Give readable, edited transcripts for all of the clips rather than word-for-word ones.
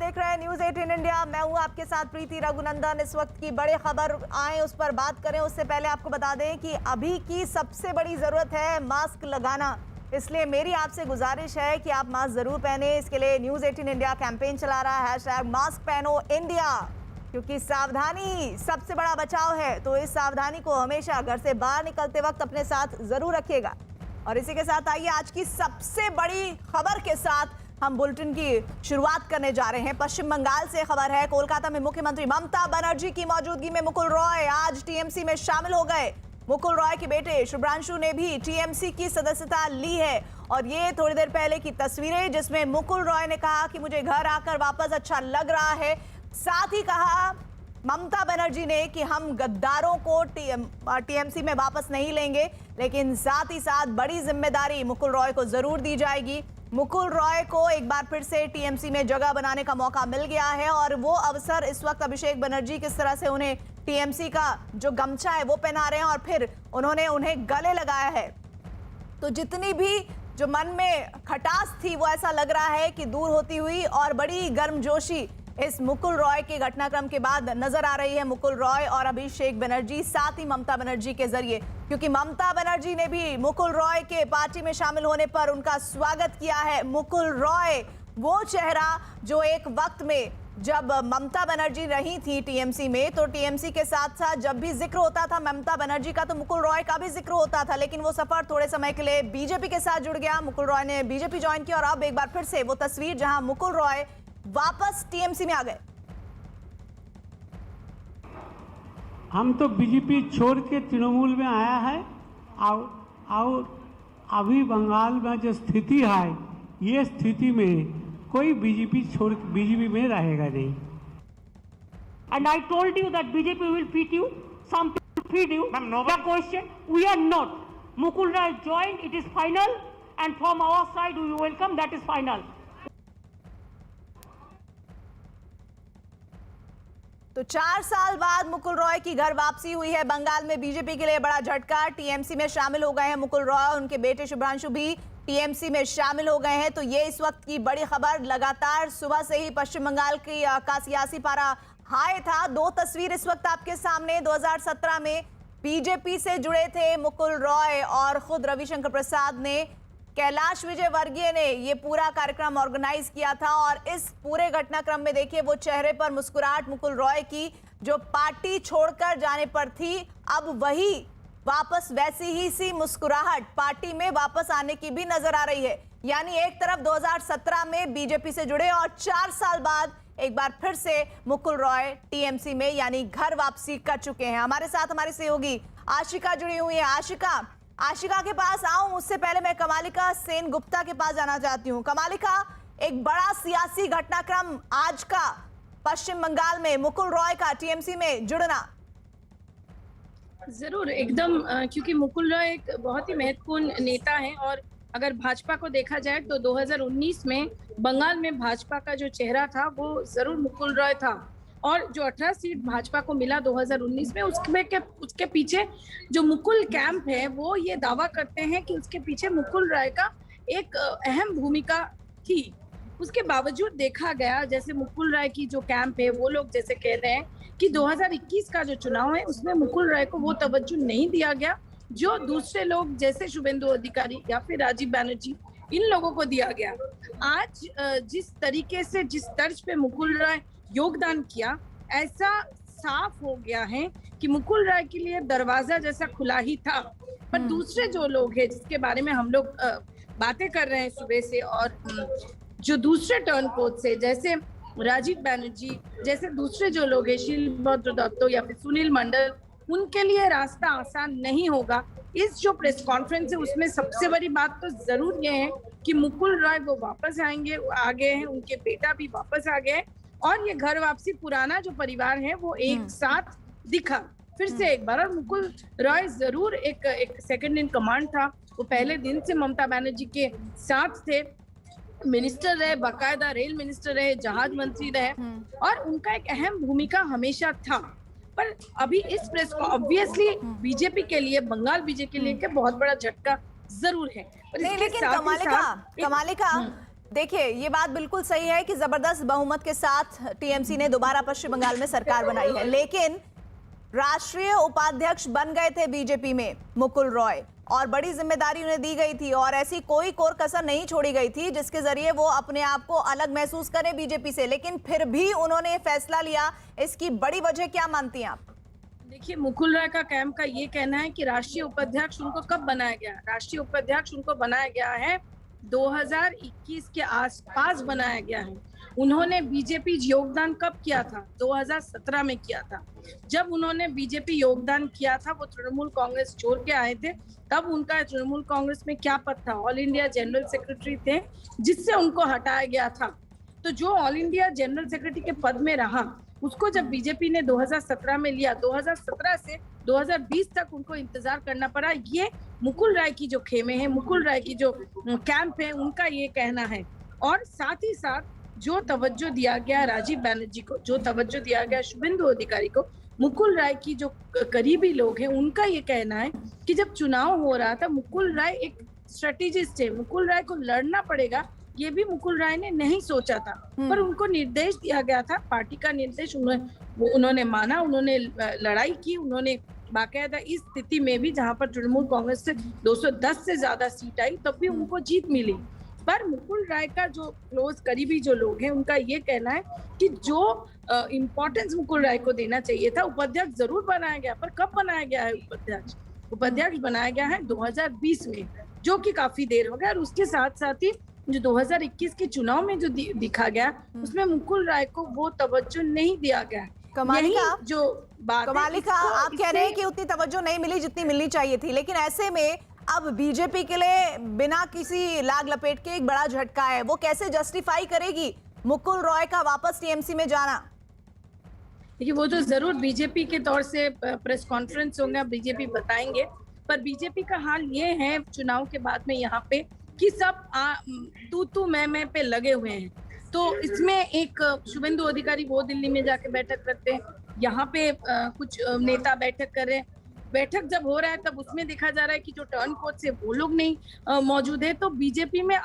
देख रहे हैं न्यूज 18 इंडिया। मैं हूं आपके साथ प्रीति रघुनंदन। इस वक्त की बड़ी खबर आए उस पर बात करें उससे पहले आपको बता दें कि अभी की सबसे बड़ी जरूरत है मास्क लगाना। इसलिए मेरी आपसे गुजारिश है कि आप मास्क जरूर पहने। इसके लिए न्यूज 18 इंडिया कैंपेन चला रहा है #मास्क पहनो इंडिया, क्योंकि सावधानी सबसे बड़ा बचाव है। तो इस सावधानी को हमेशा घर से बाहर निकलते वक्त अपने साथ जरूर रखिएगा। और इसी के साथ आइए आज की सबसे बड़ी खबर के साथ हम बुलेटिन की शुरुआत करने जा रहे हैं। पश्चिम बंगाल से खबर है। कोलकाता में मुख्यमंत्री ममता बनर्जी की मौजूदगी में मुकुल रॉय आज टीएमसी में शामिल हो गए। मुकुल रॉय के बेटे शुभ्रांशु ने भी टीएमसी की सदस्यता ली है। और ये थोड़ी देर पहले की तस्वीरें जिसमें मुकुल रॉय ने कहा कि मुझे घर आकर वापस अच्छा लग रहा है। साथ ही कहा ममता बनर्जी ने कि हम गद्दारों को टीएमसी में वापस नहीं लेंगे, लेकिन साथ ही साथ बड़ी जिम्मेदारी मुकुल रॉय को जरूर दी जाएगी। मुकुल रॉय को एक बार फिर से टीएमसी में जगह बनाने का मौका मिल गया है और वो अवसर इस वक्त अभिषेक बनर्जी किस तरह से उन्हें टीएमसी का जो गमछा है वो पहना रहे हैं और फिर उन्होंने उन्हें गले लगाया है। तो जितनी भी जो मन में खटास थी वो ऐसा लग रहा है कि दूर होती हुई और बड़ी गर्मजोशी इस मुकुल रॉय के घटनाक्रम के बाद नजर आ रही है। मुकुल रॉय और अभिषेक बनर्जी साथ ही ममता बनर्जी के जरिए, क्योंकि ममता बनर्जी ने भी मुकुल रॉय के पार्टी में शामिल होने पर उनका स्वागत किया है। मुकुल रॉय वो चेहरा जो एक वक्त में जब ममता बनर्जी रही थी टीएमसी में, तो टीएमसी के साथ साथ जब भी जिक्र होता था ममता बनर्जी का तो मुकुल रॉय का भी जिक्र होता था, लेकिन वो सफर थोड़े समय के लिए बीजेपी के साथ जुड़ गया। मुकुल रॉय ने बीजेपी ज्वाइन किया और अब एक बार फिर से वो तस्वीर जहां मुकुल रॉय वापस टीएमसी में आ गए। हम तो बीजेपी छोड़ के तृणमूल में आया है और अभी बंगाल में जो स्थिति है ये स्थिति में कोई बीजेपी में रहेगा नहीं। And I told you that BJP will feed you, some people feed you. The question, we are not. Mukul Roy joined, it is final, and from our side we welcome, that is final. तो 4 साल बाद मुकुल रॉय की घर वापसी हुई है। बंगाल में BJP के लिए बड़ा झटका। टीएमसी में शामिल हो गए हैं मुकुल रॉय, उनके बेटे शुभ्रांशु भी टीएमसी में शामिल हो गए हैं। तो ये इस वक्त की बड़ी खबर। लगातार सुबह से ही पश्चिम बंगाल का सियासी पारा हाई था। 2 तस्वीर इस वक्त आपके सामने। 2017 में बीजेपी से जुड़े थे मुकुल रॉय और खुद रविशंकर प्रसाद ने, कैलाश विजयवर्गीय ने ये पूरा कार्यक्रम ऑर्गेनाइज किया था। और इस पूरे घटनाक्रम में देखिए वो चेहरे पर मुस्कुराहट मुकुल रॉय की जो पार्टी छोड़कर जाने पर थी, अब वही वापस वैसी ही सी मुस्कुराहट पार्टी में वापस आने की भी नजर आ रही है। यानी एक तरफ 2017 में बीजेपी से जुड़े और 4 साल बाद एक बार फिर से मुकुल रॉय टीएमसी में यानी घर वापसी कर चुके हैं। हमारे साथ हमारी सहयोगी आशिका जुड़ी हुई है। आशिका के पास आऊं उससे पहले मैं कमालिका सेन गुप्ता के पास जाना चाहती हूं। कमालिका, एक बड़ा सियासी घटनाक्रम आज का पश्चिम बंगाल में मुकुल रॉय का टीएमसी में जुड़ना। जरूर एकदम, क्योंकि मुकुल रॉय एक बहुत ही महत्वपूर्ण नेता हैं और अगर भाजपा को देखा जाए तो 2019 में बंगाल में भाजपा का जो चेहरा था वो जरूर मुकुल रॉय था। और जो 18 सीट भाजपा को मिला 2019 में उसके पीछे जो मुकुल कैंप है वो ये दावा करते हैं कि उसके पीछे मुकुल रॉय का एक अहम भूमिका थी। उसके बावजूद देखा गया जैसे मुकुल रॉय की जो कैंप है वो लोग जैसे कह रहे हैं कि 2021 का जो चुनाव है उसमें मुकुल रॉय को वो तवज्जो नहीं दिया गया जो दूसरे लोग जैसे शुभेंदु अधिकारी या फिर राजीव बनर्जी इन लोगों को दिया गया। आज जिस तरीके से जिस तर्ज पे मुकुल रॉय योगदान किया, ऐसा साफ हो गया है कि मुकुल रॉय के लिए दरवाजा जैसा खुला ही था। पर दूसरे जो लोग हैं जिसके बारे में हम लोग बातें कर रहे हैं सुबह से और जो दूसरे टर्न पोस्ट से जैसे राजीव बनर्जी जैसे दूसरे जो लोग हैं शीलभद्र दत्तो या फिर सुनील मंडल, उनके लिए रास्ता आसान नहीं होगा। इस जो प्रेस कॉन्फ्रेंस है उसमें सबसे बड़ी बात तो जरूर ये है कि मुकुल रॉय वो वापस आएंगे, आ गए हैं, उनके बेटा भी वापस आ गए और ये घर वापसी पुराना जो परिवार है वो एक साथ दिखा फिर से एक बार। और मुकुल रॉय जरूर एक सेकंड इन कमांड था। वो पहले दिन से ममता बनर्जी के साथ थे, मिनिस्टर रहे, बाकायदा रेल मिनिस्टर रहे, जहाज मंत्री रहे और उनका एक अहम भूमिका हमेशा था। पर अभी इस प्रेस को ऑब्वियसली बीजेपी के लिए, बंगाल बीजेपी के लिए बहुत बड़ा झटका जरूर है। नहीं, लेकिन कमालिका देखिए, ये बात बिल्कुल सही है कि जबरदस्त बहुमत के साथ टीएमसी ने दोबारा पश्चिम बंगाल में सरकार बनाई है, लेकिन राष्ट्रीय उपाध्यक्ष बन गए थे बीजेपी में मुकुल रॉय और बड़ी जिम्मेदारी उन्हें दी गई थी और ऐसी कोई कोर कसर नहीं छोड़ी गई थी जिसके जरिए वो अपने आप को अलग महसूस करें बीजेपी से, लेकिन फिर भी उन्होंने ये फैसला लिया। इसकी बड़ी वजह क्या मानती हैं आप? देखिए, मुकुल रॉय का कैंप का ये कहना है कि राष्ट्रीय उपाध्यक्ष उनको कब बनाया गया? राष्ट्रीय उपाध्यक्ष उनको बनाया गया है 2021 के आसपास बनाया गया है। उन्होंने बीजेपी योगदान कब किया था? 2017 में किया था। जब उन्होंने बीजेपी योगदान किया था, वो तृणमूल कांग्रेस छोड़ के आए थे। तब उनका तृणमूल कांग्रेस में क्या पद था? ऑल इंडिया जनरल सेक्रेटरी थे, जिससे उनको हटाया गया था। तो जो ऑल इंडिया जनरल सेक्रेटरी के पद में रहा, उसको जब बीजेपी ने 2017 में लिया, 2017 से 2020 तक उनको इंतजार करना पड़ा। ये मुकुल राय की जो खेमे हैं, मुकुल राय की जो कैंप है, उनका ये कहना है। और साथ ही साथ जो तवज्जो दिया गया राजीव बनर्जी को, जो तवज्जो दिया गया शुभेंदु अधिकारी को, मुकुल राय की जो करीबी लोग हैं, उनका ये कहना है कि जब चुनाव हो रहा था, मुकुल राय एक स्ट्रेटेजिस्ट है, मुकुल राय को लड़ना पड़ेगा, ये भी मुकुल राय ने नहीं सोचा था। पर उनको निर्देश दिया गया था, पार्टी का निर्देश उन्होंने माना, उन्होंने लड़ाई की, उन्होंने बाकायदा इस स्थिति में भी जहां पर तृणमूल कांग्रेस से 210 से ज्यादा सीट आई, तब भी उनको जीत मिली। पर मुकुल राय का जो क्लोज करीबी जो लोग हैं, उनका ये कहना है कि जो इम्पोर्टेंस मुकुल राय को देना चाहिए था, उपाध्यक्ष जरूर बनाया गया, पर कब बनाया गया है उपाध्यक्ष? उपाध्यक्ष बनाया गया है 2020 में, जो कि काफी देर हो गया। और उसके साथ साथ ही जो 2021 के चुनाव में जो दिखा गया, उसमें मुकुल राय को वो तवज्जो नहीं दिया गया। कमालिका, जो बात कमालिका, आप कह रहे हैं कि उतनी तवज्जो नहीं मिली जितनी मिलनी चाहिए थी, लेकिन ऐसे में अब बीजेपी के लिए बिना किसी लाग लपेट के एक बड़ा झटका है। वो कैसे जस्टिफाई करेगी मुकुल रॉय का वापस टीएमसी में जाना? देखिए, वो तो जरूर बीजेपी के तौर से प्रेस कॉन्फ्रेंस होगा, बीजेपी बताएंगे। पर बीजेपी का हाल ये है चुनाव के बाद में यहाँ पे कि सब तू मैं पे लगे हुए हैं। तो इसमें एक शुभेंदु अधिकारी वो दिल्ली में जाके बैठक करते हैं, यहाँ पे कुछ नेता बैठक कर रहे हैं। बैठक जब हो रहा है तब उसमें देखा जा रहा है कि जो टर्न कोच से वो लोग नहीं मौजूद है। तो बीजेपी में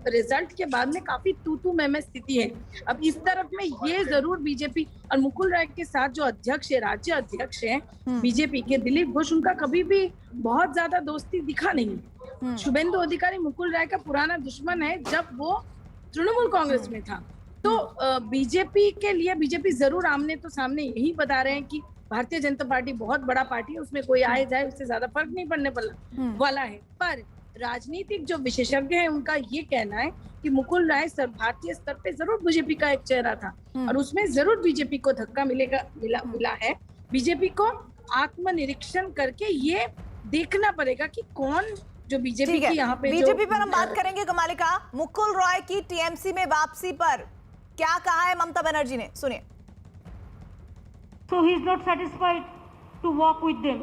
रिजल्ट के बाद में काफी तू मैं स्थिति है। अब इस तरफ में ये जरूर बीजेपी और मुकुल राय के साथ जो अध्यक्ष है, राज्य अध्यक्ष है बीजेपी के, दिलीप घोष, उनका कभी भी बहुत ज्यादा दोस्ती दिखा नहीं। शुभेंदु अधिकारी मुकुल राय का पुराना दुश्मन है जब वो तृणमूल कांग्रेस में था। तो बीजेपी के लिए बीजेपी जरूर आमने तो सामने यही बता रहे हैं कि भारतीय जनता पार्टी बहुत बड़ा पार्टी है, उसमें कोई आए जाए उससे ज्यादा फर्क नहीं पड़ने वाला है। पर राजनीतिक जो विशेषज्ञ हैं, उनका ये कहना है कि मुकुल राय भारतीय स्तर पे जरूर बीजेपी का एक चेहरा था और उसमें जरूर बीजेपी को धक्का मिला है। बीजेपी को आत्मनिरीक्षण करके ये देखना पड़ेगा कि कौन जो बीजेपी की यहाँ पे बीजेपी पर हम बात करेंगे। कमालिका, मुकुल रॉय की टीएमसी में वापसी पर क्या कहा है ममता बनर्जी ने, सुनिए। So he is not satisfied to work with them.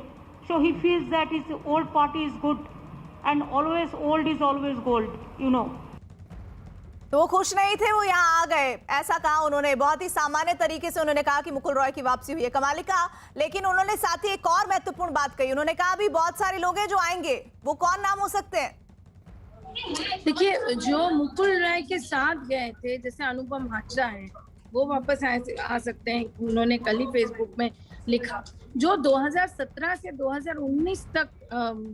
So he feels that his old party is good and always old is always gold, you know. तो वो खुश नहीं थे, वो यहाँ आ गए, ऐसा कहा उन्होंने। बहुत ही सामान्य तरीके से उन्होंने कहा कि मुकुल रॉय की वापसी हुई है। कमालिका, लेकिन उन्होंने साथ ही एक और महत्वपूर्ण बात कही। उन्होंने कहा अभी बहुत सारे लोग हैं जो आएंगे, वो कौन नाम हो सकते हैं? देखिए, जो मुकुल राय के साथ गए थे, जैसे अनुपम हाजरा है, वो वापस आ सकते हैं। उन्होंने कल ही फेसबुक में लिखा। जो 2017 से 2019 तक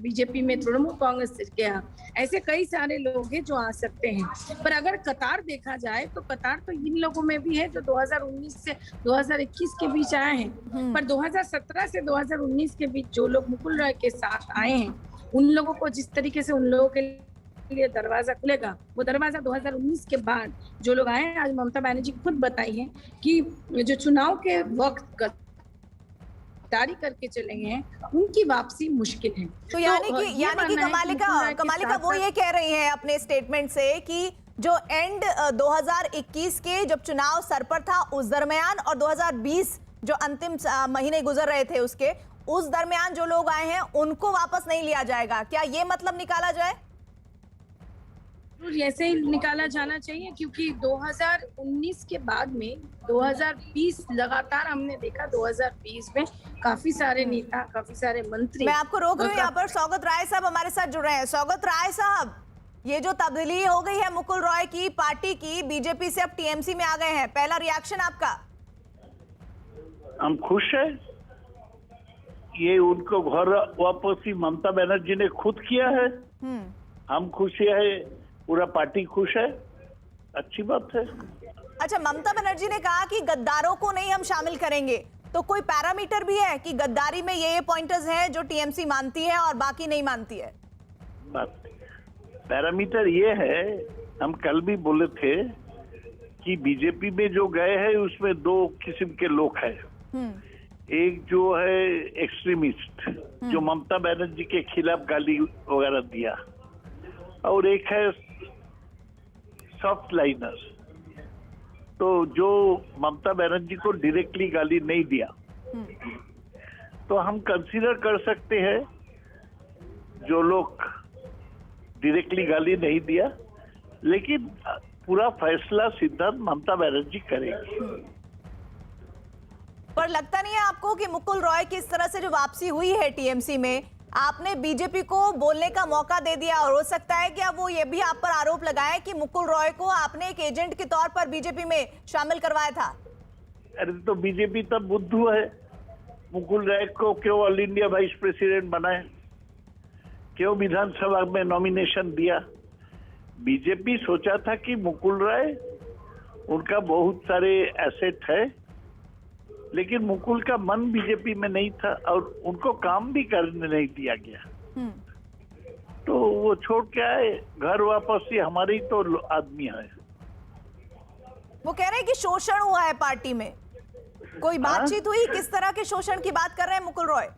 बीजेपी में तृणमूल कांग्रेस से गया, ऐसे कई सारे लोग हैं जो आ सकते हैं। पर अगर कतार देखा जाए तो कतार तो इन लोगों में भी है जो 2019 से 2021 के बीच आए हैं। पर 2017 से 2019 के बीच जो लोग मुकुल राय के साथ आए हैं, उन लोगों को जिस तरीके से उन लोगों के लिए दरवाजा खुलेगा, वो दरवाजा 2019 के बाद जो लोग आए हैं, आज ममता बनर्जी खुद बताई है कि जो चुनाव के वक्त गद्दारी करके चले हैं, उनकी वापसी मुश्किल है। तो यानी कि कमालिका वो ये कह रही है अपने स्टेटमेंट से कि जो एंड 2021 के जब चुनाव सर पर था उस दरमियान और 2020 जो अंतिम महीने गुजर रहे थे उसके उस दरमियान जो लोग आए हैं उनको वापस नहीं लिया जाएगा, क्या ये मतलब निकाला जाए? ऐसे ही निकाला जाना चाहिए, क्योंकि 2019 के बाद में 2020 लगातार हमने देखा 2020 में काफी सारे नेता, काफी सारे मंत्री। मैं आपको रोक रही हूँ यहाँ पर। सौगत राय साहब हमारे साथ जुड़ रहे हैं। सौगत राय साहब, ये जो तब्दीली हो गई है मुकुल रॉय की पार्टी की, बीजेपी से अब टीएमसी में आ गए हैं, पहला रिएक्शन आपका? हम खुश हैं। ये उनको घर वापसी ममता बनर्जी ने खुद किया है। हम खुश है, पूरा पार्टी खुश है, अच्छी बात है। अच्छा, ममता बनर्जी ने कहा कि गद्दारों को नहीं हम शामिल करेंगे, तो कोई पैरामीटर भी है कि गद्दारी में ये पॉइंटर्स हैं जो टीएमसी मानती है और बाकी नहीं मानती है? पैरामीटर ये है, हम कल भी बोले थे कि बीजेपी में जो गए हैं उसमें दो किस्म के लोग हैं। एक जो है एक्सट्रीमिस्ट, जो ममता बनर्जी के खिलाफ गाली वगैरह दिया, और एक है सॉफ्ट लाइनर, तो जो ममता बनर्जी को डायरेक्टली गाली नहीं दिया। तो हम कंसीडर कर सकते हैं जो लोग डायरेक्टली गाली नहीं दिया, लेकिन पूरा फैसला सिद्धांत ममता बनर्जी करेगी। पर लगता नहीं है आपको कि मुकुल रॉय की इस तरह से जो वापसी हुई है टीएमसी में, आपने बीजेपी को बोलने का मौका दे दिया, और हो सकता है कि अब वो ये भी आप पर आरोप लगाए कि मुकुल रॉय को आपने एक एजेंट के तौर पर बीजेपी में शामिल करवाया था? अरे तो बीजेपी तब बुद्धू है, मुकुल रॉय को क्यों ऑल इंडिया वाइस प्रेसिडेंट बनाए, क्यों विधानसभा में नॉमिनेशन दिया? बीजेपी सोचा था कि मुकुल रॉय, उनका बहुत सारे एसेट है, लेकिन मुकुल का मन बीजेपी में नहीं था और उनको काम भी करने नहीं दिया गया। तो वो छोड़ के आए घर वापस। ही हमारी तो आदमी है। वो कह रहे हैं कि शोषण हुआ है पार्टी में, कोई बातचीत हुई? किस तरह के शोषण की बात कर रहे हैं मुकुल रॉय?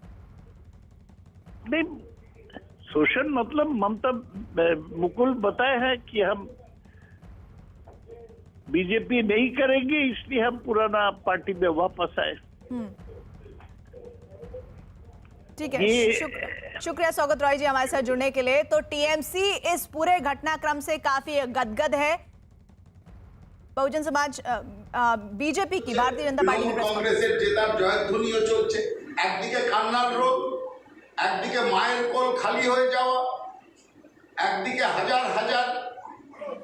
नहीं, शोषण मतलब ममता मुकुल बताए हैं कि हम बीजेपी नहीं करेंगे, इसलिए हम पुराना पार्टी में वापस आए। ठीक है, शुक्रिया सौगत रॉय जी हमारे साथ जुड़ने के लिए। तो टीएमसी इस पूरे घटनाक्रम से काफी गदगद है। बहुजन समाज बीजेपी की, भारतीय जनता पार्टी की কংগ্রেসের জেতার জয়ধ্বনিও চলছে। একদিকে কান্নার রোগ, একদিকে মায়ের কোল খালি হয়ে যাওয়া, একদিকে হাজার হাজার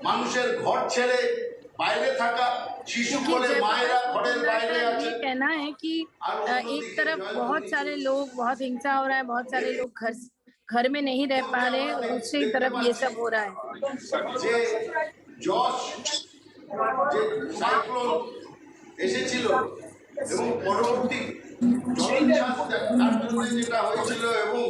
মানুষের ঘর ছেড়ে বাইরে থাকা, শিশু কোলে মায়েরা ঘরের বাইরে আছে। ये कहना है कि एक तरफ बहुत सारे लोग, बहुत हिंसा हो रहा है, बहुत सारे लोग घर में नहीं रह पा रहे हैं, और दूसरी तरफ ये सब हो रहा है। যে জশ, যে সাইক্লোন এসেছিল এবং পরবর্তী জলোচ্ছ্বাস তার জন্য যেটা হয়েছিল, এবং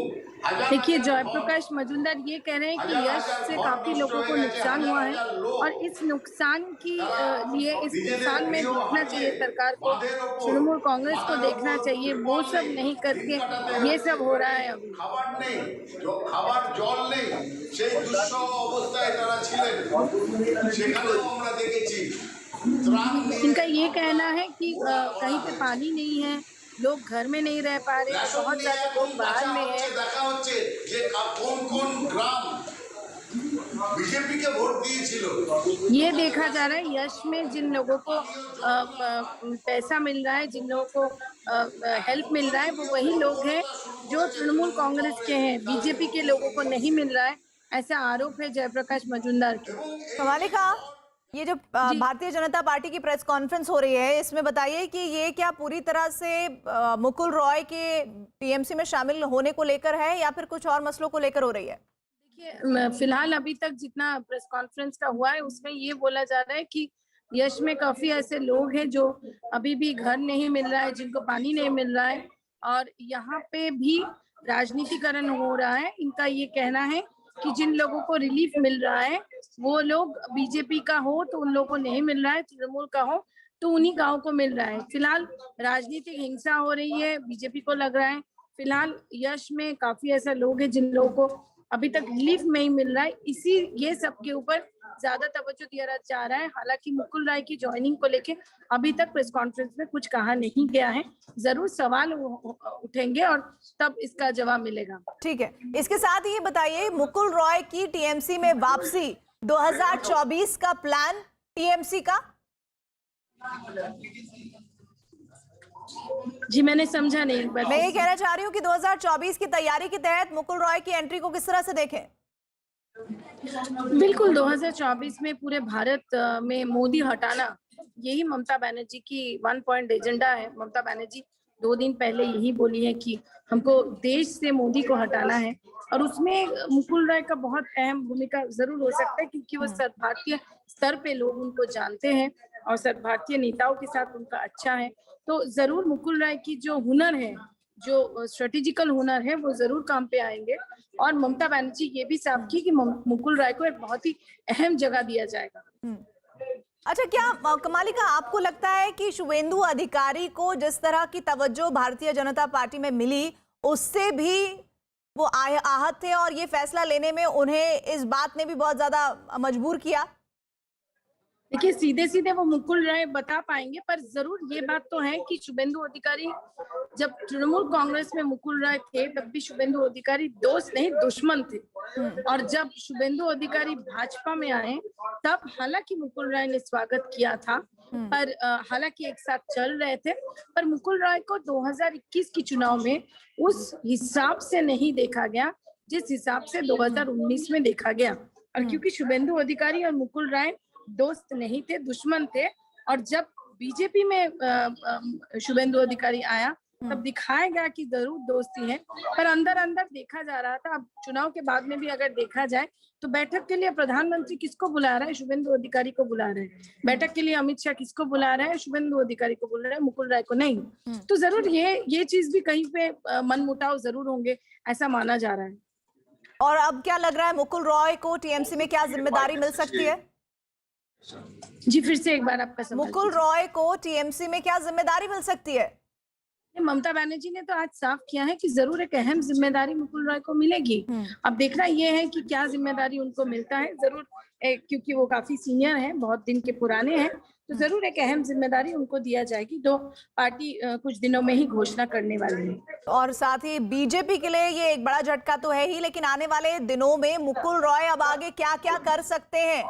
देखिए, जयप्रकाश मजूमदार ये कह रहे हैं कि यश से काफी लोगों को नुकसान हुआ है, और इस नुकसान की लिए, इस नुकसान में देखना चाहिए सरकार को, तृणमूल कांग्रेस को देखना चाहिए। वो सब नहीं करके ये सब हो रहा है। अभी খাবার নেই, খাবার জল নেই, সেই দুঃসহ অবস্থায় তারা ছিলেন, সেখানেও আমরা দেখেছি। इनका ये कहना है कि कहीं पे पानी नहीं है, लोग घर में नहीं रह पा रहे, बहुत ज्यादा लोग बाहर में है। দেখা হচ্ছে যে কোন কোন গ্রাম बीजेपी के वोट दिए। ये देखा जा रहा है यश में जिन लोगों को पैसा मिल रहा है, जिन लोगों को हेल्प मिल रहा है, वो वही लोग हैं जो तृणमूल कांग्रेस के हैं। बीजेपी के लोगों को नहीं मिल रहा है, ऐसा आरोप है जयप्रकाश मजूमदार के। कमालिका, ये जो भारतीय जनता पार्टी की प्रेस कॉन्फ्रेंस हो रही है, इसमें बताइए कि ये क्या पूरी तरह से मुकुल रॉय के टीएमसी में शामिल होने को लेकर है, या फिर कुछ और मसलों को लेकर हो रही है? देखिए, फिलहाल अभी तक जितना प्रेस कॉन्फ्रेंस का हुआ है उसमें ये बोला जा रहा है कि यश में काफी ऐसे लोग हैं जो अभी भी घर नहीं मिल रहा है, जिनको पानी नहीं मिल रहा है, और यहाँ पे भी राजनीतिकरण हो रहा है। इनका ये कहना है कि जिन लोगों को रिलीफ मिल रहा है वो लोग बीजेपी का हो तो उन लोगों को नहीं मिल रहा है, तृणमूल का हो तो उन्हीं गाँव को मिल रहा है। फिलहाल राजनीतिक हिंसा हो रही है, बीजेपी को लग रहा है फिलहाल यश में काफी ऐसे लोग हैं जिन लोगों को अभी तक रिलीफ नहीं मिल रहा है। इसी ये सब के ऊपर ज्यादा तवज्जो दिया जा रहा है। हालांकि मुकुल राय की ज्वाइनिंग को लेके अभी तक प्रेस कॉन्फ्रेंस में कुछ कहा नहीं गया है, जरूर सवाल उठेंगे और तब इसका जवाब मिलेगा। ठीक है, इसके साथ ही बताइए, मुकुल रॉय की टीएमसी में वापसी 2024 का प्लान टीएमसी का? जी मैंने समझा नहीं। मैं ये कहना चाह रही हूँ कि 2024 की तैयारी के तहत मुकुल रॉय की एंट्री को किस तरह से देखें? बिल्कुल 2024 में पूरे भारत में मोदी हटाना, यही ममता बनर्जी की 1 पॉइंट एजेंडा है। ममता बनर्जी 2 दिन पहले यही बोली है कि हमको देश से मोदी को हटाना है, और उसमें मुकुल राय का बहुत अहम भूमिका जरूर हो सकता है, क्योंकि वो सर्व भारतीय स्तर पे लोग उनको जानते हैं और सर्व भारतीय नेताओं के साथ उनका अच्छा है। तो जरूर मुकुल राय की जो हुनर है, जो स्ट्रेटेजिकल हुनर है, वो जरूर काम पे आएंगे। और ममता बनर्जी ये भी साफ की कि मुकुल राय को एक बहुत ही अहम जगह दिया जाएगा। अच्छा, क्या कमालिका आपको लगता है कि शुभेंदु अधिकारी को जिस तरह की तवज्जो भारतीय जनता पार्टी में मिली, उससे भी वो आहत थे और ये फैसला लेने में उन्हें इस बात ने भी बहुत ज्यादा मजबूर किया? देखिए, सीधे सीधे वो मुकुल राय बता पाएंगे, पर जरूर ये बात तो है कि शुभेंदु अधिकारी जब तृणमूल कांग्रेस में मुकुल राय थे, तब भी शुभेंदु अधिकारी दोस्त नहीं दुश्मन थे। और जब शुभेंदु अधिकारी भाजपा में आए, तब हालांकि मुकुल राय ने स्वागत किया था, पर हालांकि एक साथ चल रहे थे, पर मुकुल राय को 2021 की चुनाव में उस हिसाब से नहीं देखा गया जिस हिसाब से 2019 में देखा गया। और क्योंकि शुभेंदु अधिकारी और मुकुल राय दोस्त नहीं थे, दुश्मन थे, और जब बीजेपी में शुभेंदु अधिकारी आया, तब दिखाया गया कि जरूर दोस्ती है, पर अंदर अंदर देखा जा रहा था। अब चुनाव के बाद में भी अगर देखा जाए तो बैठक के लिए प्रधानमंत्री किसको बुला रहा है? शुभेंदु अधिकारी को बुला रहे हैं। बैठक के लिए अमित शाह किसको बुला रहे हैं? शुभेंदु अधिकारी को बुला रहे हैं, मुकुल राय को नहीं। तो जरूर ये चीज भी कहीं पे मनमुटाव जरूर होंगे, ऐसा माना जा रहा है। और अब क्या लग रहा है, मुकुल रॉय को टीएमसी में क्या जिम्मेदारी मिल सकती है? जी, फिर से एक बार आपका सवाल। मुकुल रॉय को टीएमसी में क्या जिम्मेदारी मिल सकती है? ममता बनर्जी ने तो आज साफ किया है कि जरूर एक अहम जिम्मेदारी मुकुल रॉय को मिलेगी। अब देखना ये है कि क्या जिम्मेदारी उनको मिलता है। जरूर क्योंकि वो काफी सीनियर हैं, बहुत दिन के पुराने हैं, तो जरूर एक अहम जिम्मेदारी उनको दिया जाएगी। तो पार्टी कुछ दिनों में ही घोषणा करने वाली है। और साथ ही बीजेपी के लिए ये एक बड़ा झटका तो है ही, लेकिन आने वाले दिनों में मुकुल रॉय अब आगे क्या क्या कर सकते हैं?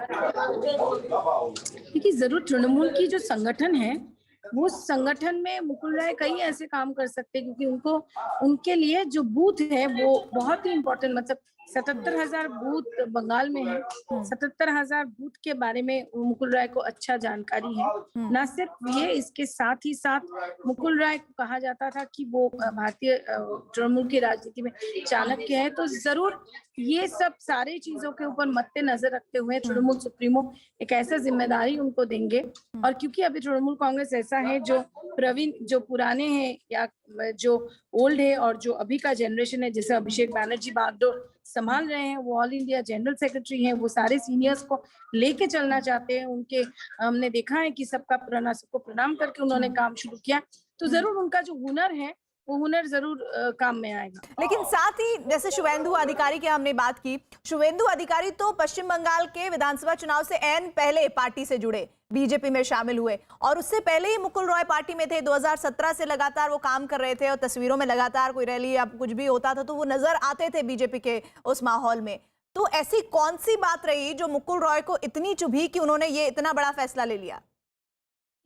देखिए, जरूर तृणमूल की जो संगठन है, वो संगठन में मुकुल राय कई ऐसे काम कर सकते हैं, क्योंकि उनके लिए जो बूथ है वो बहुत ही इम्पोर्टेंट, मतलब 77,000 बूथ बंगाल में है। 77,000 बूथ के बारे में मुकुल राय को अच्छा जानकारी है। न सिर्फ ये, इसके साथ ही साथ मुकुल राय को कहा जाता था कि वो भारतीय तृणमूल की राजनीति में चाणक्य है। तो जरूर ये सब सारे चीजों के ऊपर मद्देनजर रखते हुए तृणमूल सुप्रीमो एक ऐसा जिम्मेदारी उनको देंगे। और क्योंकि अभी तृणमूल कांग्रेस ऐसा है जो प्रवीण, जो पुराने हैं या जो ओल्ड है, और जो अभी का जनरेशन है, जैसे अभिषेक बैनर्जी बागडोर संभाल रहे हैं, वो ऑल इंडिया जनरल सेक्रेटरी हैं, वो सारे सीनियर्स को लेके चलना चाहते हैं। उनके हमने देखा है कि सबको प्रणाम करके उन्होंने काम शुरू किया। तो जरूर उनका जो हुनर है, वो हुनर जरूर काम में आएगा। लेकिन साथ ही जैसे शुभेंदु अधिकारी की हमने बात की, शुभेंदु अधिकारी तो पश्चिम बंगाल के विधानसभा चुनाव से ऐन पहले पार्टी से जुड़े, बीजेपी में शामिल हुए, और उससे पहले ही मुकुल रॉय पार्टी में थे। 2017 से लगातार वो काम कर रहे थे और तस्वीरों में लगातार कोई रैली या कुछ भी होता था तो वो नजर आते थे बीजेपी के उस माहौल में। तो ऐसी कौन सी बात रही जो मुकुल रॉय को इतनी चुभी कि उन्होंने ये इतना बड़ा फैसला ले लिया?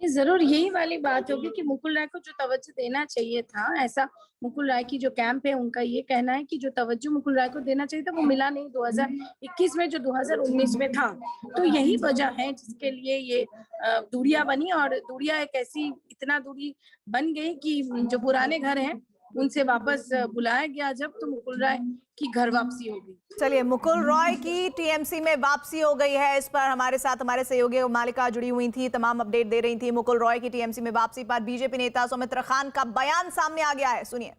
जरूर यही वाली बात होगी कि मुकुल राय को जो तवज्जो देना चाहिए था, ऐसा मुकुल राय की जो कैंप है उनका ये कहना है कि जो तवज्जो मुकुल राय को देना चाहिए था वो मिला नहीं 2021 में, जो 2019 में था। तो यही वजह है जिसके लिए ये दूरियां बनी, और दूरियां एक ऐसी इतना दूरी बन गई कि जो पुराने घर हैं उनसे वापस बुलाया गया जब, तो मुकुल राय की घर वापसी हो गई। चलिए, मुकुल रॉय की टीएमसी में वापसी हो गई है, इस पर हमारे साथ हमारे सहयोगी मालिका जुड़ी हुई थी, तमाम अपडेट दे रही थी। मुकुल रॉय की टीएमसी में वापसी पर बीजेपी नेता सौमित्र खान का बयान सामने आ गया है, सुनिए।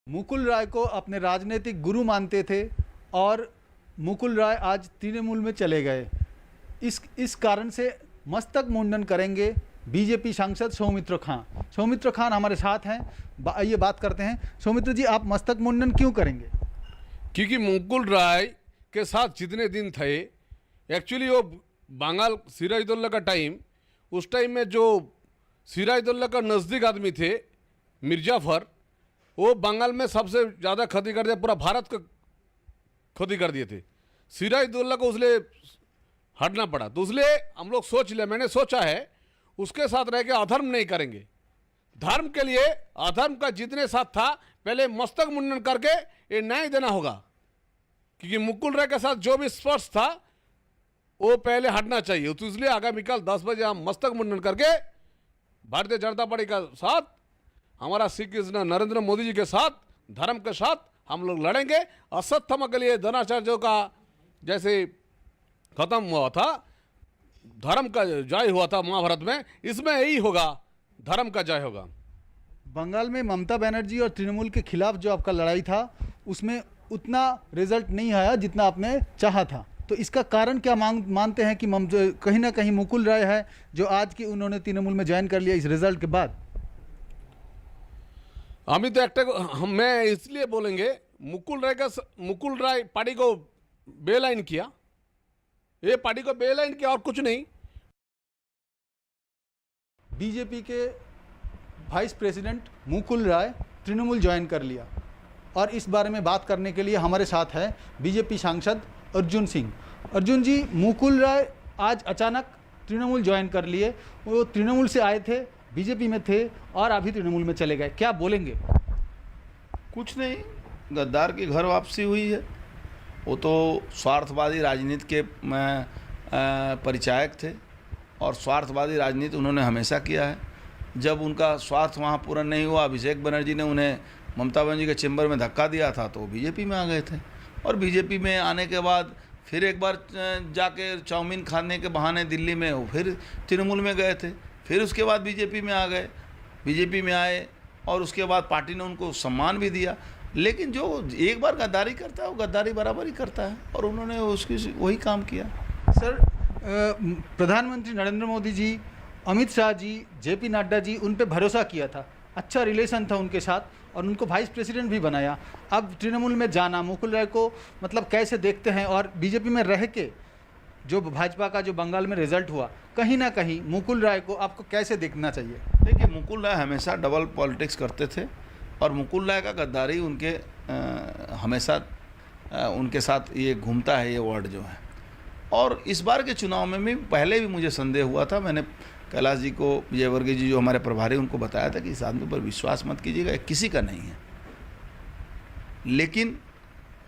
मुकुल राय को अपने राजनीतिक गुरु मानते थे और मुकुल राय आज तृणमूल में चले गए। इस कारण से मस्तक मुंडन करेंगे बीजेपी सांसद सौमित्र खान। सौमित्र खान हमारे साथ हैं, आइए बात करते हैं। सौमित्र जी, आप मस्तक मुंडन क्यों करेंगे? क्योंकि मुकुल राय के साथ जितने दिन थे, एक्चुअली वो बंगाल सिराजुद्दौला का टाइम, उस टाइम में जो सिराजुद्दौला का नज़दीक आदमी थे मिर्जाफर, वो बंगाल में सबसे ज़्यादा क्षति कर दिया, पूरा भारत का क्षति कर दिए थे। सिराजुद्दौला को उसलिए हटना पड़ा। तो इसलिए हम लोग सोच लिया, मैंने सोचा है उसके साथ रह के अधर्म नहीं करेंगे। धर्म के लिए अधर्म का जितने साथ था, पहले मस्तक मुंडन करके ये न्याय देना होगा। क्योंकि मुकुल राय के साथ जो भी स्पर्श था वो पहले हटना चाहिए। तो इसलिए आगामी कल 10 बजे हम मस्तक मुंडन करके भारतीय जनता पार्टी का साथ, हमारा श्री कृष्ण नरेंद्र मोदी जी के साथ, धर्म के साथ हम लोग लड़ेंगे। असत्य के लिए धनाचार्यों का जैसे खत्म हुआ था, धर्म का जय हुआ था महाभारत में, इसमें यही होगा, धर्म का जय होगा। बंगाल में ममता बनर्जी और तृणमूल के खिलाफ जो आपका लड़ाई था उसमें उतना रिजल्ट नहीं आया जितना आपने चाहा था, तो इसका कारण क्या मानते हैं कि कहीं ना कहीं मुकुल राय है जो आज की उन्होंने तृणमूल में ज्वाइन कर लिया इस रिजल्ट के बाद? अभी तो मैं इसलिए बोलेंगे, मुकुल राय पार्टी को बेलाइन किया, ये पार्टी को बेलाइन किया और कुछ नहीं। बीजेपी के vice president Mukul Roy Trinamool join कर लिया और इस बारे में बात करने के लिए हमारे साथ है बीजेपी सांसद अर्जुन सिंह। अर्जुन जी, मुकुल राय आज अचानक तृणमूल ज्वाइन कर लिए, वो तृणमूल से आए थे, बीजेपी में थे और अभी तृणमूल में चले गए, क्या बोलेंगे? कुछ नहीं, गद्दार की घर वापसी हुई है। वो तो स्वार्थवादी राजनीति के परिचायक थे और स्वार्थवादी राजनीति उन्होंने हमेशा किया है। जब उनका स्वार्थ वहाँ पूरा नहीं हुआ, अभिषेक बनर्जी ने उन्हें ममता बनर्जी के चेंबर में धक्का दिया था तो बीजेपी में आ गए थे और बीजेपी में आने के बाद फिर एक बार जाके चाउमीन खाने के बहाने दिल्ली में वो फिर तृणमूल में गए थे, फिर उसके बाद बीजेपी में आ गए, बीजेपी में आए और उसके बाद पार्टी ने उनको सम्मान भी दिया। लेकिन जो एक बार गद्दारी करता है वो गद्दारी बराबर ही करता है और उन्होंने उसकी वही काम किया। सर, प्रधानमंत्री नरेंद्र मोदी जी, अमित शाह जी, जेपी नड्डा जी, उन पे भरोसा किया था, अच्छा रिलेशन था उनके साथ और उनको वाइस प्रेसिडेंट भी बनाया। अब तृणमूल में जाना मुकुल राय को मतलब कैसे देखते हैं? और बीजेपी में रह के जो भाजपा का जो बंगाल में रिजल्ट हुआ, कहीं ना कहीं मुकुल राय को आपको कैसे देखना चाहिए? देखिए, मुकुल राय हमेशा डबल पॉलिटिक्स करते थे और मुकुल राय का गद्दारी उनके हमेशा उनके साथ ये घूमता है, ये वर्ड जो है। और इस बार के चुनाव में भी पहले भी मुझे संदेह हुआ था, मैंने कैलाश जी को, विजयवर्गीय जी जो हमारे प्रभारी, उनको बताया था कि इस आदमी पर विश्वास मत कीजिएगा, किसी का नहीं है। लेकिन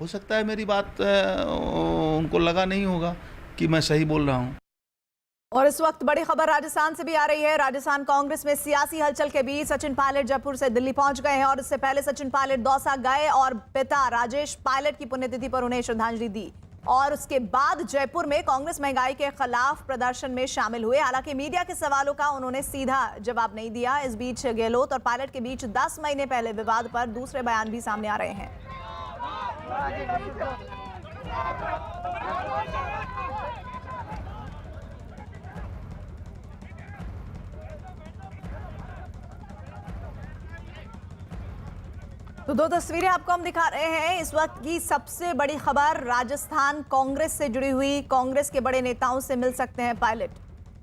हो सकता है मेरी बात उनको लगा नहीं होगा कि मैं सही बोल रहा हूँ। और इस वक्त बड़ी खबर राजस्थान से भी आ रही है। राजस्थान कांग्रेस में सियासी हलचल के बीच सचिन पायलट जयपुर से दिल्ली पहुंच गए हैं और इससे पहले सचिन पायलट दौसा गए और पिता राजेश पायलट की पुण्यतिथि पर उन्हें श्रद्धांजलि दी और उसके बाद जयपुर में कांग्रेस महंगाई के खिलाफ प्रदर्शन में शामिल हुए। हालांकि मीडिया के सवालों का उन्होंने सीधा जवाब नहीं दिया। इस बीच गहलोत और पायलट के बीच 10 महीने पहले विवाद पर दूसरे बयान भी सामने आ रहे हैं। तो दो तस्वीरें आपको हम दिखा रहे हैं। इस वक्त की सबसे बड़ी खबर राजस्थान कांग्रेस से जुड़ी हुई, कांग्रेस के बड़े नेताओं से मिल सकते हैं पायलट।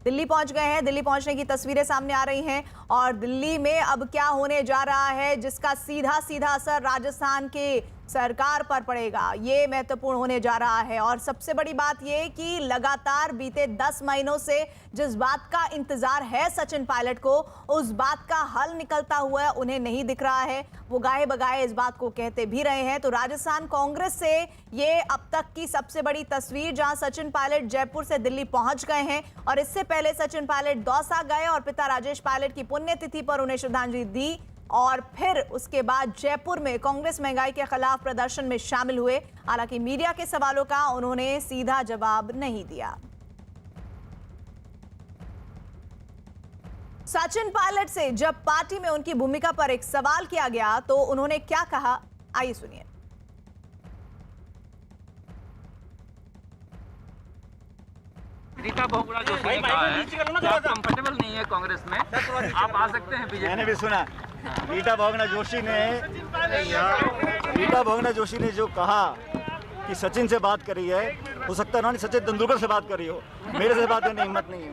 दिल्ली पहुंच गए हैं, दिल्ली पहुंचने की तस्वीरें सामने आ रही हैं और दिल्ली में अब क्या होने जा रहा है जिसका सीधा सीधा असर राजस्थान के सरकार पर पड़ेगा, ये महत्वपूर्ण होने जा रहा है। और सबसे बड़ी बात ये कि लगातार बीते 10 महीनों से जिस बात का इंतजार है सचिन पायलट को, उस बात का हल निकलता हुआ उन्हें नहीं दिख रहा है। वो गाहे बगाए इस बात को कहते भी रहे हैं। तो राजस्थान कांग्रेस से ये अब तक की सबसे बड़ी तस्वीर, जहां सचिन पायलट जयपुर से दिल्ली पहुंच गए हैं और इससे पहले सचिन पायलट दौसा गए और पिता राजेश पायलट की पुण्यतिथि पर उन्हें श्रद्धांजलि दी और फिर उसके बाद जयपुर में कांग्रेस महंगाई के खिलाफ प्रदर्शन में शामिल हुए। हालांकि मीडिया के सवालों का उन्होंने सीधा जवाब नहीं दिया। सचिन पायलट से जब पार्टी में उनकी भूमिका पर एक सवाल किया गया तो उन्होंने क्या कहा, आइए सुनिए। रीता बहुगुणा जो कंफर्टेबल नहीं है कांग्रेस में, आप आ सकते हैं बीजेपी। मैंने भी सुना रीता बहुगुणा जोशी ने जो कहा कि सचिन से बात करी है, हो सकता है उन्होंने सचिन तेंदुलकर से बात करी हो, मेरे से बात करने की हिम्मत नहीं है।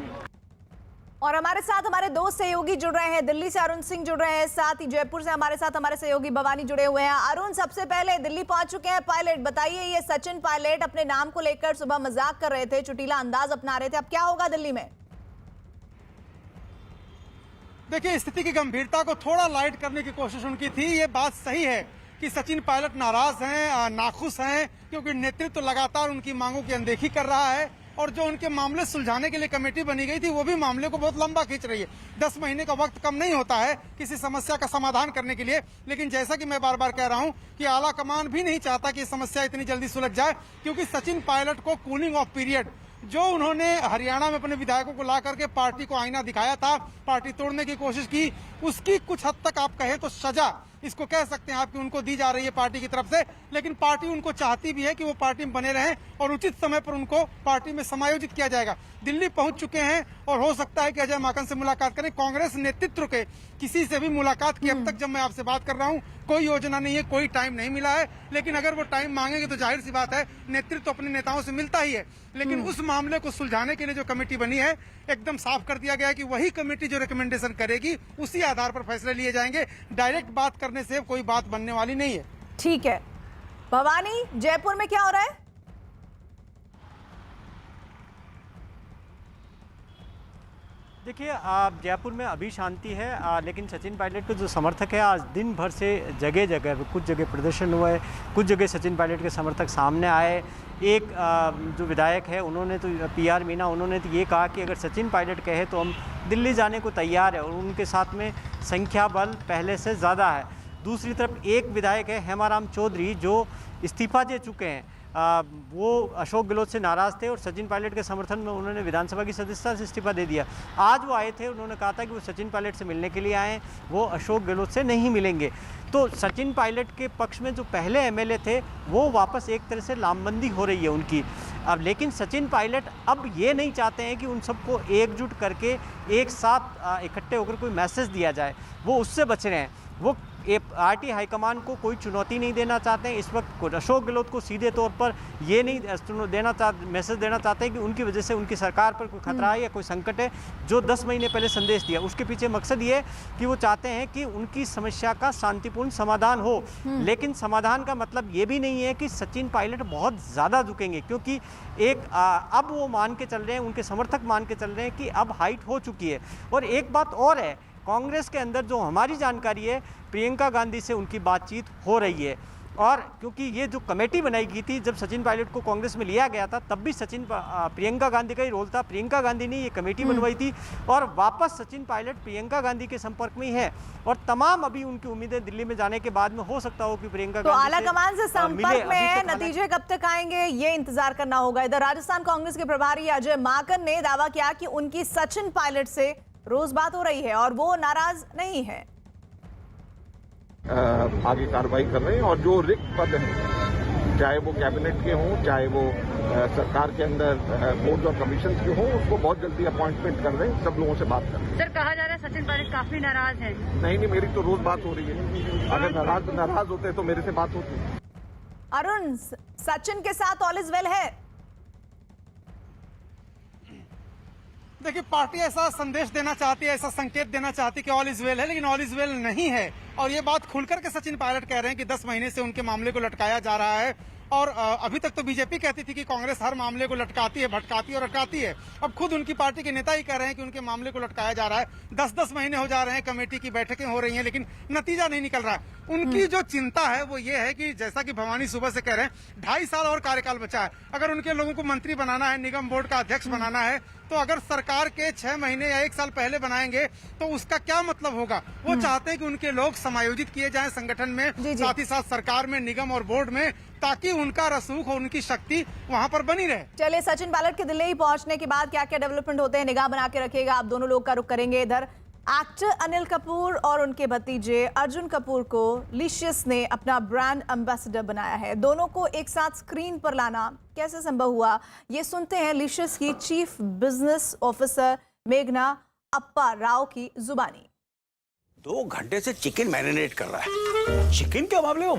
और हमारे साथ हमारे दो सहयोगी जुड़ रहे हैं, दिल्ली से अरुण सिंह जुड़ रहे हैं, साथ ही जयपुर से हमारे साथ हमारे सहयोगी भवानी जुड़े हुए हैं। अरुण, सबसे पहले दिल्ली पहुंच चुके हैं पायलट, बताइए ये सचिन पायलट अपने नाम को लेकर सुबह मजाक कर रहे थे, चुटीला अंदाज अपना रहे थे, अब क्या होगा दिल्ली में? देखिए, स्थिति की गंभीरता को थोड़ा लाइट करने की कोशिश उनकी थी, ये बात सही है, कि सचिन पायलट नाराज हैं, नाखुश हैं, क्योंकि नेतृत्व लगातार उनकी मांगों की अनदेखी कर रहा है और जो उनके मामले सुलझाने के लिए कमेटी बनी गई थी वो भी मामले को बहुत लंबा खींच रही है। 10 महीने का वक्त कम नहीं होता है किसी समस्या का समाधान करने के लिए, लेकिन जैसा कि मैं बार बार कह रहा हूं कि आला कमान भी नहीं चाहता कि समस्या इतनी जल्दी सुलझ जाए, क्योंकि सचिन पायलट को कूलिंग ऑफ पीरियड जो उन्होंने हरियाणा में अपने विधायकों को ला करके पार्टी को आईना दिखाया था, पार्टी तोड़ने की कोशिश की, उसकी कुछ हद तक आप कहें तो सजा इसको कह सकते हैं आपकी उनको दी जा रही है पार्टी की तरफ से, लेकिन पार्टी उनको चाहती भी है कि वो पार्टी में बने रहें और उचित समय पर उनको पार्टी में समायोजित किया जाएगा। दिल्ली पहुंच चुके हैं और हो सकता है कि अजय माकन से मुलाकात करें। कांग्रेस नेतृत्व के किसी से भी मुलाकात की अब तक जब मैं आपसे बात कर रहा हूं कोई योजना नहीं है, कोई टाइम नहीं मिला है, लेकिन अगर वो टाइम मांगेंगे तो जाहिर सी बात है नेतृत्व अपने नेताओं से मिलता ही है। लेकिन उस मामले को सुलझाने के लिए जो कमेटी बनी है एकदम साफ कर दिया गया है कि वही कमेटी जो रिकमेंडेशन करेगी उसी आधार पर फैसले लिए जाएंगे। डायरेक्ट बात करने से कोई बात बनने वाली नहीं है। ठीक है भवानी, जयपुर में क्या हो रहा है? देखिए जयपुर में अभी शांति है, लेकिन सचिन पायलट के जो समर्थक है आज दिन भर से जगह जगह कुछ जगह प्रदर्शन हुए, कुछ जगह सचिन पायलट के समर्थक सामने आए। एक जो विधायक है उन्होंने तो PR मीना, उन्होंने तो ये कहा कि अगर सचिन पायलट कहे तो हम दिल्ली जाने को तैयार है और उनके साथ में संख्या बल पहले से ज़्यादा है। दूसरी तरफ एक विधायक है हेमाराम चौधरी जो इस्तीफा दे चुके हैं, वो अशोक गहलोत से नाराज़ थे और सचिन पायलट के समर्थन में उन्होंने विधानसभा की सदस्यता से इस्तीफा दे दिया। आज वो आए थे, उन्होंने कहा था कि वो सचिन पायलट से मिलने के लिए आए, वो अशोक गहलोत से नहीं मिलेंगे। तो सचिन पायलट के पक्ष में जो पहले MLA थे वो वापस एक तरह से लामबंदी हो रही है उनकी। अब लेकिन सचिन पायलट अब ये नहीं चाहते हैं कि उन सबको एकजुट करके एक साथ इकट्ठे होकर कोई मैसेज दिया जाए, वो उससे बच रहे हैं। वो पार्टी हाईकमान को कोई चुनौती नहीं देना चाहते हैं। इस वक्त अशोक गहलोत को सीधे तौर पर ये नहीं मैसेज देना चाहते हैं कि उनकी वजह से उनकी सरकार पर कोई खतरा है या कोई संकट है, जो 10 महीने पहले संदेश दिया। उसके पीछे मकसद ये है कि वो चाहते हैं कि उनकी समस्या का शांतिपूर्ण समाधान हो, लेकिन समाधान का मतलब ये भी नहीं है कि सचिन पायलट बहुत ज़्यादा झुकेंगे, क्योंकि अब वो मान के चल रहे हैं, उनके समर्थक मान के चल रहे हैं कि अब हाइट हो चुकी है। और एक बात और है, कांग्रेस के अंदर जो हमारी जानकारी है प्रियंका गांधी से उनकी बातचीत हो रही है, और क्योंकि ये जो कमेटी बनाई गई थी जब सचिन पायलट को कांग्रेस में लिया गया था तब भी प्रियंका गांधी का ही रोल था। प्रियंका गांधी ने ये कमेटी बनवाई थी और वापस सचिन पायलट प्रियंका गांधी के संपर्क में ही है और तमाम अभी उनकी उम्मीदें दिल्ली में जाने के बाद में हो सकता हो कि प्रियंका तो आला कमान से संपर्क में है, नतीजे कब तक आएंगे ये इंतजार करना होगा। इधर राजस्थान कांग्रेस के प्रभारी अजय माकन ने दावा किया कि उनकी सचिन पायलट से रोज बात हो रही है और वो नाराज नहीं है। आगे कार्रवाई कर रहे हैं और जो रिक्त पद हैं, चाहे वो कैबिनेट के हों, चाहे वो सरकार के अंदर बोर्ड और कमीशन के हों, उसको बहुत जल्दी अपॉइंटमेंट कर रहे हैं, सब लोगों से बात कर रहे हैं। सर कहा जा रहा है सचिन पायलट काफी नाराज है। नहीं, मेरी तो रोज बात हो रही है। अगर नाराज होते तो मेरे से बात होती। अरुण, सचिन के साथ ऑल इज वेल है? देखिए, पार्टी ऐसा संदेश देना चाहती है, ऐसा संकेत देना चाहती है कि ऑल इज वेल है, लेकिन ऑल इज वेल नहीं है। और ये बात खुलकर के सचिन पायलट कह रहे हैं कि 10 महीने से उनके मामले को लटकाया जा रहा है। और अभी तक तो बीजेपी कहती थी कि कांग्रेस हर मामले को लटकाती है, भटकाती है और अटकाती है। अब खुद उनकी पार्टी के नेता ही कह रहे हैं कि उनके मामले को लटकाया जा रहा है। 10-10 महीने हो जा रहे हैं, कमेटी की बैठकें हो रही हैं, लेकिन नतीजा नहीं निकल रहा है। उनकी जो चिंता है वो ये है कि जैसा कि भवानी सुबह से कह रहे हैं 2.5 साल और कार्यकाल बचा है। अगर उनके लोगों को मंत्री बनाना है, निगम बोर्ड का अध्यक्ष बनाना है, तो अगर सरकार के 6 महीने या 1 साल पहले बनाएंगे तो उसका क्या मतलब होगा। वो चाहते हैं कि उनके लोग समायोजित किए जाएं संगठन में, साथ ही साथ सरकार में, निगम और बोर्ड में, ताकि उनका रसूख और उनकी शक्ति वहां पर बनी रहे। चलिए, सचिन पायलट के दिल्ली पहुंचने के बाद क्या क्या डेवलपमेंट होते हैं निगाह बना के रखिएगा। आप दोनों लोग का रुख करेंगे। इधर एक्टर अनिल कपूर और उनके भतीजे अर्जुन कपूर को लिशियस ने अपना ब्रांड एम्बेसडर बनाया है। दोनों को एक साथ स्क्रीन पर लाना कैसे संभव हुआ, ये सुनते हैं लिशियस की चीफ बिजनेस ऑफिसर मेघना अप्पा राव की जुबानी। 2 घंटे से चिकन मैरिनेट कर रहा है। चिकन के मामले में